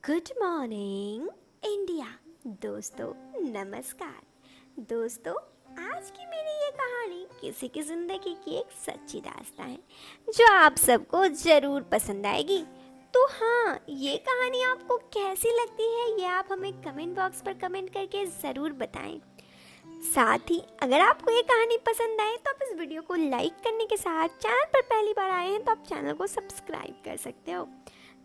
Good morning India. दोस्तों नमस्कार। दोस्तों आज की मेरी ये कहानी किसी की ज़िंदगी की एक सच्ची दास्तान है जो आप सबको ज़रूर पसंद आएगी। तो हाँ, ये कहानी आपको कैसी लगती है ये आप हमें कमेंट बॉक्स पर कमेंट करके ज़रूर बताएं। साथ ही अगर आपको ये कहानी पसंद आए तो आप इस वीडियो को लाइक करने के साथ चैनल पर पहली बार आए हैं तो आप चैनल को सब्सक्राइब कर सकते हो।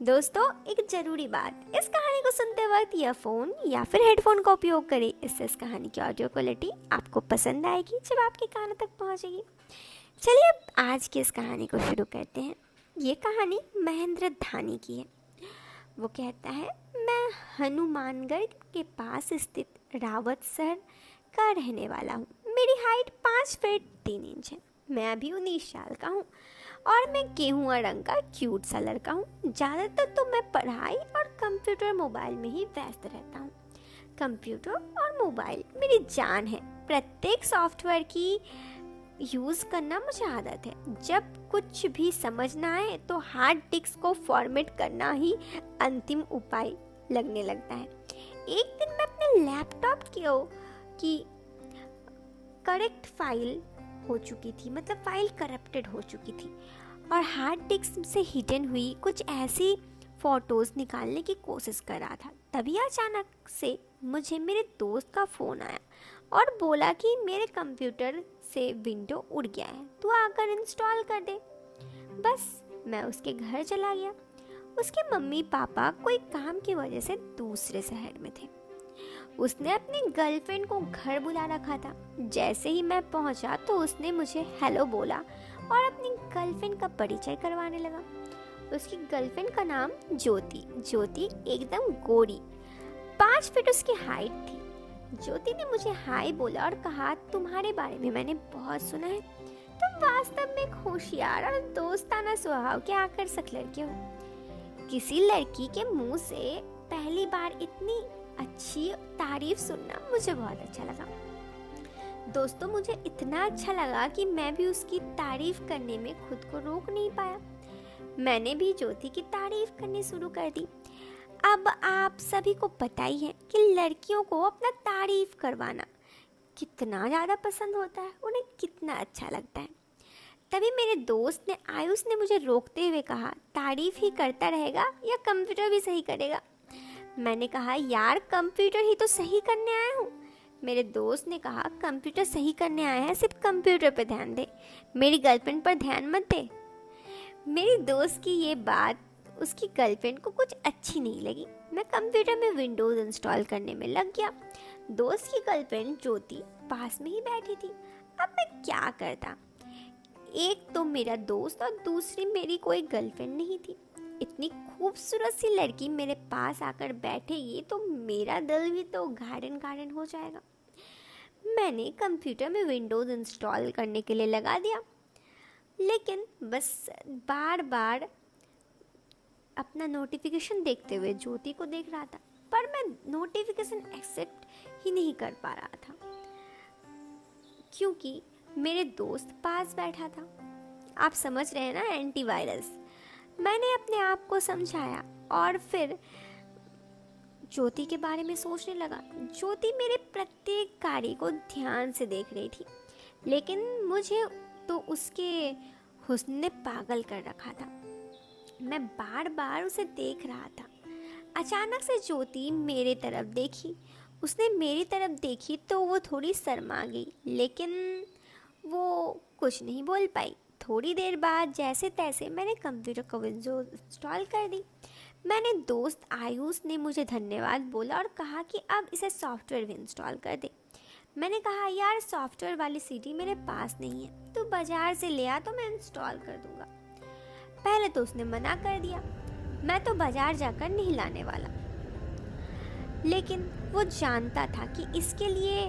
दोस्तों एक ज़रूरी बात, इस कहानी को सुनते वक्त ईयरफोन या फिर हेडफोन का उपयोग करें। इससे इस कहानी की ऑडियो क्वालिटी आपको पसंद आएगी जब आपके कानों तक पहुंचेगी। चलिए अब आज की इस कहानी को शुरू करते हैं। ये कहानी महेंद्र धानी की है। वो कहता है, मैं हनुमानगढ़ के पास स्थित रावतसर का रहने वाला हूँ। मेरी हाइट 5 फीट 3 इंच है। मैं अभी 19 साल का हूँ और मैं गेहुआ रंग का क्यूट सा लड़का हूँ। ज़्यादातर तो मैं पढ़ाई और कंप्यूटर मोबाइल में ही व्यस्त रहता हूँ। कंप्यूटर और मोबाइल मेरी जान है। प्रत्येक सॉफ्टवेयर की यूज़ करना मुझे आदत है। जब कुछ भी समझ ना आए तो हार्ड डिस्क को फॉर्मेट करना ही अंतिम उपाय लगने लगता है। एक दिन मैं अपने लैपटॉप की करेक्ट फाइल हो चुकी थी, मतलब फाइल करप्टेड हो चुकी थी और हार्ड डिस्क से हिडन हुई कुछ ऐसी फ़ोटोज़ निकालने की कोशिश कर रहा था। तभी अचानक से मुझे मेरे दोस्त का फ़ोन आया और बोला कि मेरे कंप्यूटर से विंडो उड़ गया है, तू आकर इंस्टॉल कर दे। बस मैं उसके घर चला गया। उसके मम्मी पापा कोई काम की वजह से दूसरे शहर में थे। उसने अपनी गर्लफ्रेंड को घर बुला रखा था। जैसे ही मैं पहुंचा तो उसने मुझे हेलो बोला और अपनी गर्लफ्रेंड का परिचय करवाने लगा। उसकी गर्लफ्रेंड का नाम ज्योति एकदम गोरी, 5 फीट उसकी हाइट थी। ज्योति ने मुझे हाय बोला और कहा, तुम्हारे बारे में मैंने बहुत सुना है। तुम वास्तव में एक होशियार और दोस्ताना स्वभाव के आकर्षक लड़के हो। किसी लड़की के मुंह से पहली बार इतनी अच्छी तारीफ सुनना मुझे बहुत अच्छा लगा। दोस्तों मुझे इतना अच्छा लगा कि मैं भी उसकी तारीफ करने में खुद को रोक नहीं पाया। मैंने भी ज्योति की तारीफ करनी शुरू कर दी। अब आप सभी को पता ही है कि लड़कियों को अपना तारीफ करवाना कितना ज़्यादा पसंद होता है, उन्हें कितना अच्छा लगता है। तभी मेरे दोस्त आयुष ने मुझे रोकते हुए कहा, तारीफ ही करता रहेगा या कंप्यूटर भी सही करेगा। मैंने कहा, यार कंप्यूटर ही तो सही करने आया हूँ। मेरे दोस्त ने कहा, कंप्यूटर सही करने आया है, सिर्फ कंप्यूटर पर ध्यान दे, मेरी गर्लफ्रेंड पर ध्यान मत दे। मेरी दोस्त की ये बात उसकी गर्लफ्रेंड को कुछ अच्छी नहीं लगी। मैं कंप्यूटर में विंडोज़ इंस्टॉल करने में लग गया। दोस्त की गर्लफ्रेंड ज्योति पास में ही बैठी थी। अब मैं क्या करता? एक तो मेरा दोस्त और दूसरी मेरी कोई गर्लफ्रेंड नहीं थी। इतनी खूबसूरत सी लड़की मेरे पास आकर बैठेगी तो मेरा दिल भी तो गार्डन हो जाएगा। मैंने कंप्यूटर में विंडोज़ इंस्टॉल करने के लिए लगा दिया, लेकिन बस बार बार अपना नोटिफिकेशन देखते हुए ज्योति को देख रहा था, पर मैं नोटिफिकेशन एक्सेप्ट ही नहीं कर पा रहा था क्योंकि मेरे दोस्त पास बैठा था। आप समझ रहे हैं ना, एंटीवायरस। मैंने अपने आप को समझाया और फिर ज्योति के बारे में सोचने लगा। ज्योति मेरे प्रत्येक कार्य को ध्यान से देख रही थी, लेकिन मुझे तो उसके हुस्न ने पागल कर रखा था। मैं बार बार उसे देख रहा था। अचानक से ज्योति मेरे तरफ देखी। उसने मेरी तरफ देखी तो वो थोड़ी शर्मा गई, लेकिन वो कुछ नहीं बोल पाई। थोड़ी देर बाद जैसे तैसे मैंने कंप्यूटर को विंडोज़ इंस्टॉल कर दी। मैंने दोस्त आयुष ने मुझे धन्यवाद बोला और कहा कि अब इसे सॉफ्टवेयर भी इंस्टॉल कर दे। मैंने कहा, यार सॉफ्टवेयर वाली सीडी मेरे पास नहीं है, तो बाज़ार से ले आ तो मैं इंस्टॉल कर दूंगा। पहले तो उसने मना कर दिया, मैं तो बाज़ार जाकर नहीं लाने वाला। लेकिन वो जानता था कि इसके लिए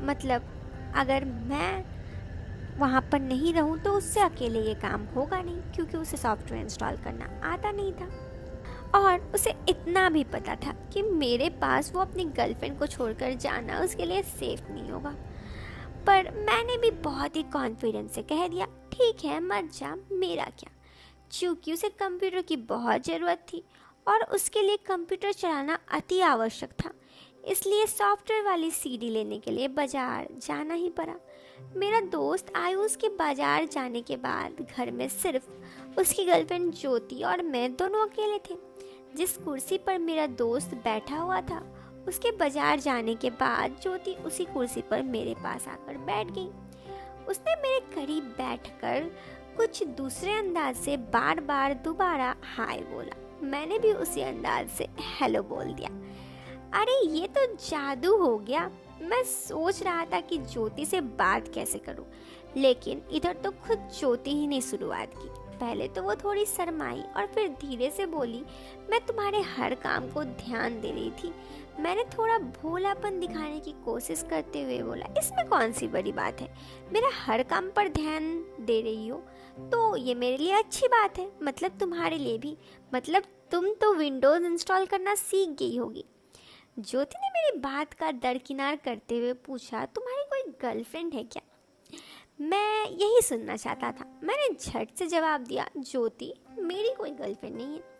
मतलब अगर मैं वहाँ पर नहीं रहूँ तो उससे अकेले ये काम होगा नहीं, क्योंकि उसे सॉफ्टवेयर इंस्टॉल करना आता नहीं था। और उसे इतना भी पता था कि मेरे पास वो अपनी गर्लफ्रेंड को छोड़कर जाना उसके लिए सेफ नहीं होगा। पर मैंने भी बहुत ही कॉन्फिडेंस से कह दिया, ठीक है मत जा, मेरा क्या। चूँकि उसे कंप्यूटर की बहुत ज़रूरत थी और उसके लिए कंप्यूटर चलाना अति आवश्यक था। इसलिए सॉफ्टवेयर वाली सीडी लेने के लिए बाजार जाना ही पड़ा। मेरा दोस्त आयुष के बाजार जाने के बाद घर में सिर्फ उसकी गर्लफ्रेंड ज्योति और मैं दोनों अकेले थे। जिस कुर्सी पर मेरा दोस्त बैठा हुआ था, उसके बाजार जाने के बाद ज्योति उसी कुर्सी पर मेरे पास आकर बैठ गई। उसने मेरे करीब बैठकर कुछ दूसरे अंदाज से बार बार दोबारा हाय बोला। मैंने भी उसी अंदाज से हेलो बोल दिया। अरे ये तो जादू हो गया। मैं सोच रहा था कि ज्योति से बात कैसे करूं, लेकिन इधर तो खुद ज्योति ही ने शुरुआत की। पहले तो वो थोड़ी शर्माई और फिर धीरे से बोली, मैं तुम्हारे हर काम को ध्यान दे रही थी। मैंने थोड़ा भोलापन दिखाने की कोशिश करते हुए बोला, इसमें कौन सी बड़ी बात है, मेरा हर काम पर ध्यान दे रही हो तो ये मेरे लिए अच्छी बात है, मतलब तुम्हारे लिए भी, मतलब तुम तो विंडोज इंस्टॉल करना सीख गई होगी। ज्योति ने मेरी बात का दरकिनार करते हुए पूछा, तुम्हारी कोई गर्लफ्रेंड है क्या? मैं यही सुनना चाहता था। मैंने झट से जवाब दिया, ज्योति मेरी कोई गर्लफ्रेंड नहीं है।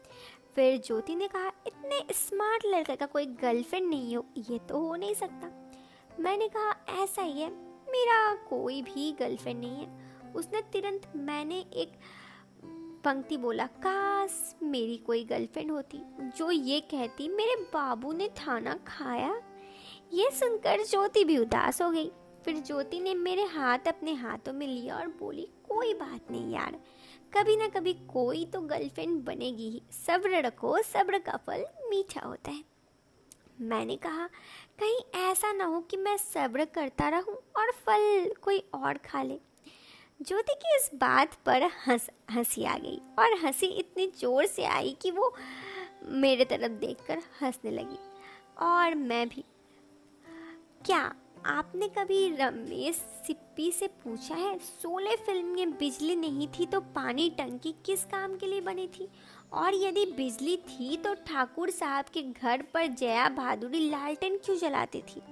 फिर ज्योति ने कहा, इतने स्मार्ट लड़के का कोई गर्लफ्रेंड नहीं हो, ये तो हो नहीं सकता। मैंने कहा, ऐसा ही है, मेरा कोई भी गर्लफ्रेंड नहीं है। उसने तुरंत मैंने एक पंक्ति बोला, काश मेरी कोई गर्लफ्रेंड होती जो ये कहती मेरे बाबू ने खाना खाया। ये सुनकर ज्योति भी उदास हो गई। फिर ज्योति ने मेरे हाथ अपने हाथों में लिया और बोली, कोई बात नहीं यार, कभी ना कभी कोई तो गर्लफ्रेंड बनेगी ही, सब्र रखो, सब्र का फल मीठा होता है। मैंने कहा, कहीं ऐसा ना हो कि मैं सब्र करता रहूं और फल कोई और खा ले। ज्योति की इस बात पर हंसी आ गई और हंसी इतनी जोर से आई कि वो मेरे तरफ देखकर हंसने लगी और मैं भी। क्या आपने कभी रमेश सिप्पी से पूछा है, शोले फिल्म में बिजली नहीं थी तो पानी टंकी किस काम के लिए बनी थी? और यदि बिजली थी तो ठाकुर साहब के घर पर जया भादुड़ी लालटेन क्यों जलाती थी?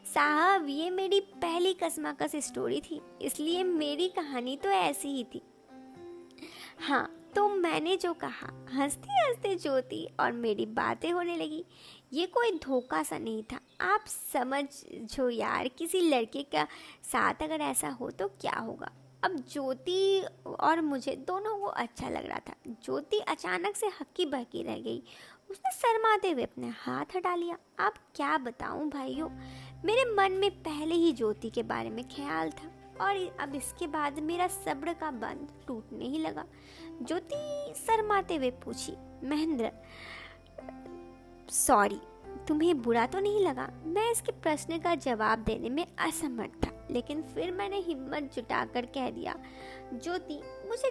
साहब, ये मेरी पहली कसमाकस स्टोरी थी, इसलिए मेरी कहानी तो ऐसी ही थी। हाँ, तो मैंने जो कहा। हंसते हंसते ज्योति और मेरी बातें होने लगी। ये कोई धोखा सा नहीं था, आप समझो यार, किसी लड़के का साथ अगर ऐसा हो तो क्या होगा। अब ज्योति और मुझे दोनों को अच्छा लग रहा था। ज्योति अचानक से हक्की बक्की रह गई। उसने शर्माते हुए अपने हाथ हटा लिया। अब क्या बताऊं भाइयों, मेरे मन में पहले ही ज्योति के बारे में ख्याल था और अब इसके बाद मेरा सब्र का बंध टूटने ही लगा। ज्योति शर्माते हुए पूछी, महेंद्र सॉरी, तुम्हें बुरा तो नहीं लगा? मैं इसके प्रश्न का जवाब देने में असमर्थ था, लेकिन फिर मैंने हिम्मत जुटाकर कह दिया, ज्योति मुझे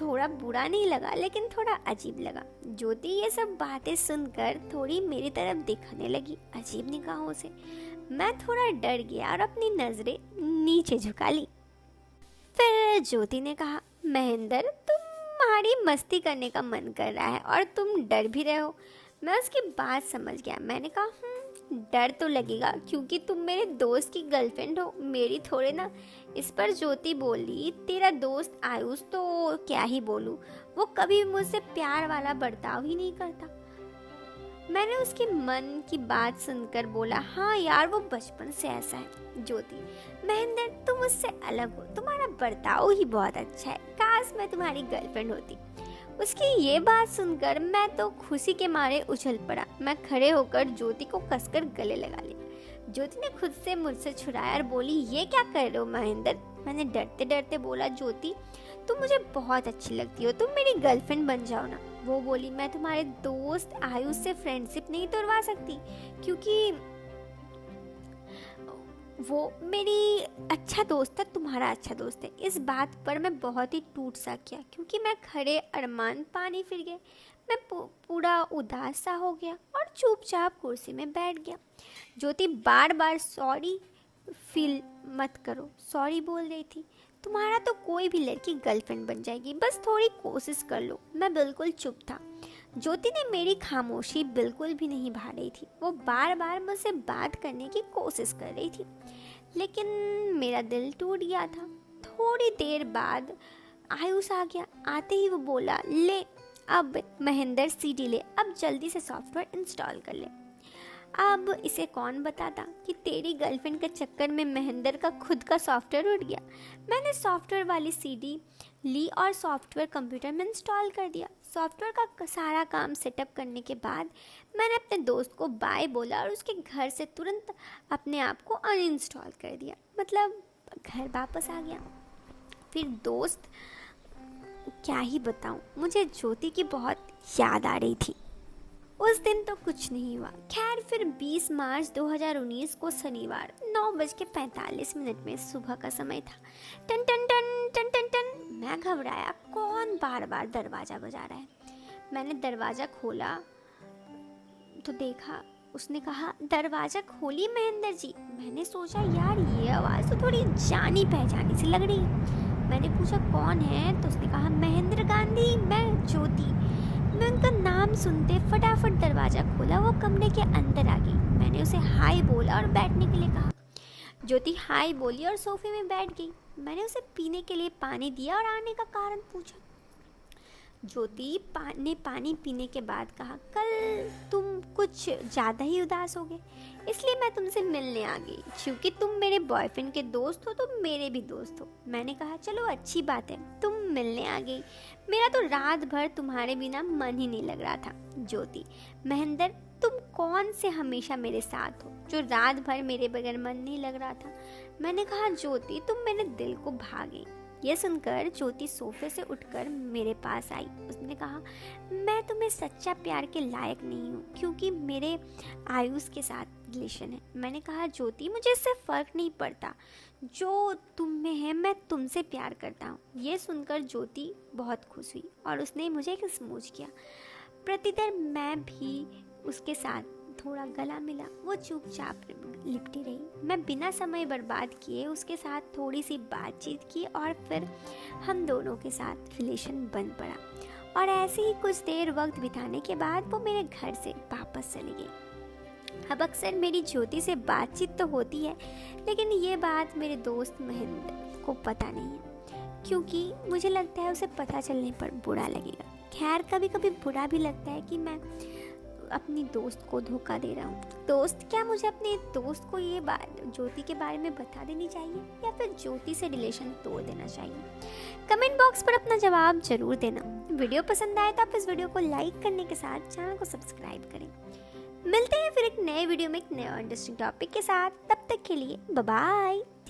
थोड़ा बुरा नहीं लगा, लेकिन थोड़ा अजीब लगा। ज्योति ये सब बातें सुनकर थोड़ी मेरी तरफ देखने लगी अजीब निगाहों से। मैं थोड़ा डर गया और अपनी नजरें नीचे झुका ली। फिर ज्योति ने कहा, महेंद्र तुम्हारी मस्ती करने का मन कर रहा है और तुम डर भी रहे हो। मैं उसकी बात समझ गया। मैंने कहा, डर तो लगेगा क्योंकि तुम मेरे दोस्त की गर्लफ्रेंड हो, मेरी थोड़े ना। इस पर ज्योति बोली, तेरा दोस्त आयुष तो क्या ही बोलूं, वो कभी मुझसे प्यार वाला बर्ताव ही नहीं करता। मैंने उसके मन की बात सुनकर बोला, हाँ यार, वो बचपन से ऐसा है। ज्योति, महेंद्र तुम मुझसे अलग हो, तुम्हारा बर्ताव ही बहुत अच्छा है, काश मैं तुम्हारी गर्लफ्रेंड होती। उसकी ये बात सुनकर मैं तो खुशी के मारे उछल पड़ा। मैं खड़े होकर ज्योति को कसकर गले लगा लिया। ज्योति ने खुद से मुझसे छुड़ाया और बोली, ये क्या कर रहे हो महेंद्र? मैंने डरते डरते बोला, ज्योति तुम मुझे बहुत अच्छी लगती हो, तुम मेरी गर्लफ्रेंड बन जाओ ना। वो बोली, मैं तुम्हारे दोस्त आयुष से फ्रेंडशिप नहीं तोड़वा सकती क्योंकि वो मेरी अच्छा दोस्त है, तुम्हारा अच्छा दोस्त है। इस बात पर मैं बहुत ही टूट सा किया क्योंकि मैं खड़े अरमान पानी फिर गए। मैं पूरा उदास सा हो गया और चुपचाप कुर्सी में बैठ गया। ज्योति बार बार सॉरी फील मत करो, सॉरी बोल रही थी। तुम्हारा तो कोई भी लड़की गर्लफ्रेंड बन जाएगी, बस थोड़ी कोशिश कर लो। मैं बिल्कुल चुप था। ज्योति ने मेरी खामोशी बिल्कुल भी नहीं भा रही थी। वो बार बार मुझसे बात करने की कोशिश कर रही थी, लेकिन मेरा दिल टूट गया था। थोड़ी देर बाद आयुष आ गया। आते ही वो बोला, ले अब महेंद्र सीडी ले, अब जल्दी से सॉफ्टवेयर इंस्टॉल कर ले। अब इसे कौन बताता कि तेरी गर्लफ्रेंड के चक्कर में महेंद्र का खुद का सॉफ्टवेयर उड़ गया। मैंने सॉफ्टवेयर वाली सीडी ली और सॉफ्टवेयर कंप्यूटर में इंस्टॉल कर दिया। सॉफ्टवेयर का सारा काम सेटअप करने के बाद मैंने अपने दोस्त को बाय बोला और उसके घर से तुरंत अपने आप को अनइंस्टॉल कर दिया, मतलब घर वापस आ गया। फिर दोस्त क्या ही बताऊं, मुझे ज्योति की बहुत याद आ रही थी। उस दिन तो कुछ नहीं हुआ। खैर फिर 20 मार्च 2019 को शनिवार 9:45 में सुबह का समय था। टन टन टन टन टन टन। मैं घबराया, कौन बार बार दरवाज़ा बजा रहा है। मैंने दरवाज़ा खोला तो देखा, उसने कहा दरवाज़ा खोली महेंद्र जी। मैंने सोचा यार ये आवाज़ तो थोड़ी जानी पहचानी सी लग रही है। मैंने पूछा कौन है, तो उसने कहा महेंद्र गांधी, मैं ज्योति। मैं उनका नाम सुनते फटाफट दरवाज़ा खोला, वो कमरे के अंदर आ गई। मैंने उसे हाय बोला और बैठने के लिए कहा। ज्योति हाय बोली और सोफे में बैठ गई। मैंने उसे पीने के लिए पानी दिया और आने का कारण पूछा। ज्योति ने पानी पीने के बाद कहा, कल तुम कुछ ज़्यादा ही उदास हो गए, इसलिए मैं तुमसे मिलने आ गई। क्योंकि तुम मेरे बॉयफ्रेंड के दोस्त हो तो मेरे भी दोस्त हो। मैंने कहा चलो अच्छी बात है, तुम मिलने आ गई। मेरा तो रात भर तुम्हारे बिना मन ही नहीं लग रहा था। ज्योति महेंद्र, तुम कौन से हमेशा मेरे साथ हो जो रात भर मेरे बगैर मन नहीं लग रहा था। मैंने कहा ज्योति तुम मेरे दिल को भा गई। यह सुनकर ज्योति सोफे से उठकर मेरे पास आई। उसने कहा मैं तुम्हें सच्चा प्यार के लायक नहीं हूँ क्योंकि मेरे आयुष के साथ रिलेशन है। मैंने कहा ज्योति मुझे इससे फ़र्क नहीं पड़ता, जो तुम में है मैं तुमसे प्यार करता हूँ। ये सुनकर ज्योति बहुत खुश हुई और उसने मुझे एक स्मूच किया। प्रतिदिन मैं भी उसके साथ थोड़ा गला मिला। वो चुपचाप लिपटी रही। मैं बिना समय बर्बाद किए उसके साथ थोड़ी सी बातचीत की और फिर हम दोनों के साथ रिलेशन बन पड़ा। और ऐसे ही कुछ देर वक्त बिताने के बाद वो मेरे घर से वापस चली गई। अब अक्सर मेरी ज्योति से बातचीत तो होती है, लेकिन ये बात मेरे दोस्त महेंद्र को पता नहीं है, क्योंकि मुझे लगता है उसे पता चलने पर बुरा लगेगा। खैर कभी कभी बुरा भी लगता है कि मैं अपनी दोस्त को धोखा दे रहा हूँ। दोस्त, क्या मुझे अपने दोस्त को ये बात ज्योति के बारे में बता देनी चाहिए या फिर ज्योति से रिलेशन तोड़ देना चाहिए? कमेंट बॉक्स पर अपना जवाब जरूर देना। वीडियो पसंद आए तो आप इस वीडियो को लाइक करने के साथ चैनल को सब्सक्राइब करें। मिलते हैं फिर एक नए वीडियो में एक नए इंटरेस्टिंग टॉपिक के साथ। तब तक के लिए बाय बाय।